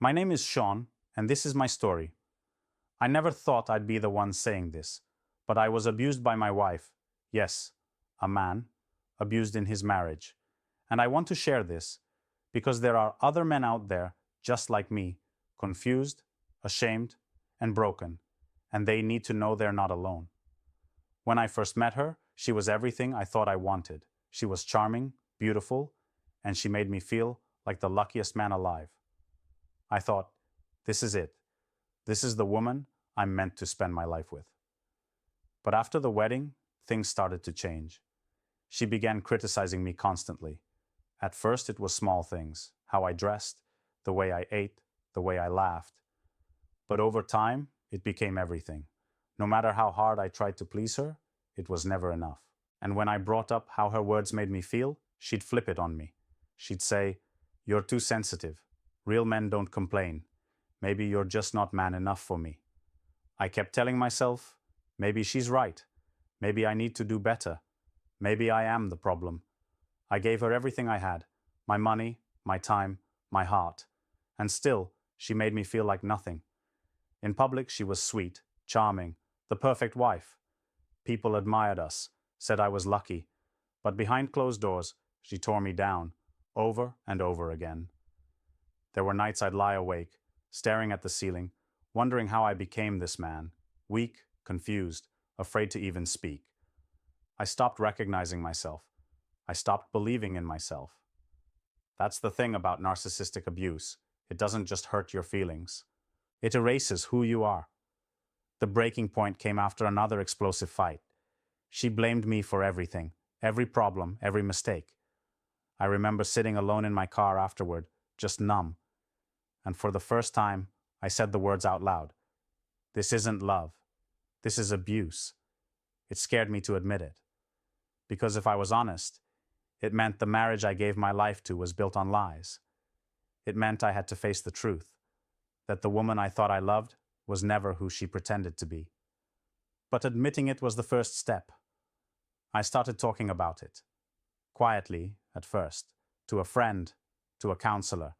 My name is Sean, and this is my story. I never thought I'd be the one saying this, but I was abused by my wife. Yes, a man, abused in his marriage. And I want to share this because there are other men out there just like me, confused, ashamed, and broken, and they need to know they're not alone. When I first met her, she was everything I thought I wanted. She was charming, beautiful, and she made me feel like the luckiest man alive. I thought, this is it. This is the woman I'm meant to spend my life with. But after the wedding, things started to change. She began criticizing me constantly. At first, it was small things, how I dressed, the way I ate, the way I laughed. But over time, it became everything. No matter how hard I tried to please her, it was never enough. And when I brought up how her words made me feel, she'd flip it on me. She'd say, "You're too sensitive. Real men don't complain. Maybe you're just not man enough for me." I kept telling myself, maybe she's right. Maybe I need to do better. Maybe I am the problem. I gave her everything I had, my money, my time, my heart. And still, she made me feel like nothing. In public, she was sweet, charming, the perfect wife. People admired us, said I was lucky. But behind closed doors, she tore me down, over and over again. There were nights I'd lie awake, staring at the ceiling, wondering how I became this man, weak, confused, afraid to even speak. I stopped recognizing myself. I stopped believing in myself. That's the thing about narcissistic abuse. It doesn't just hurt your feelings. It erases who you are. The breaking point came after another explosive fight. She blamed me for everything, every problem, every mistake. I remember sitting alone in my car afterward, just numb. And for the first time, I said the words out loud. This isn't love. This is abuse. It scared me to admit it. Because if I was honest, it meant the marriage I gave my life to was built on lies. It meant I had to face the truth, that the woman I thought I loved was never who she pretended to be. But admitting it was the first step. I started talking about it, quietly at first, to a friend, to a counselor,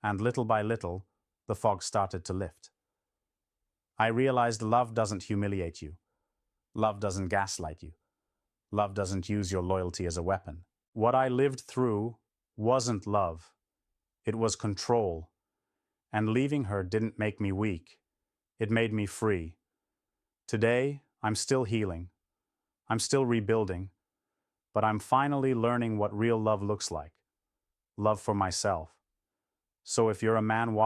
and little by little, the fog started to lift. I realized love doesn't humiliate you. Love doesn't gaslight you. Love doesn't use your loyalty as a weapon. What I lived through wasn't love. It was control. And leaving her didn't make me weak. It made me free. Today, I'm still healing. I'm still rebuilding. But I'm finally learning what real love looks like. Love for myself. So if you're a man watching,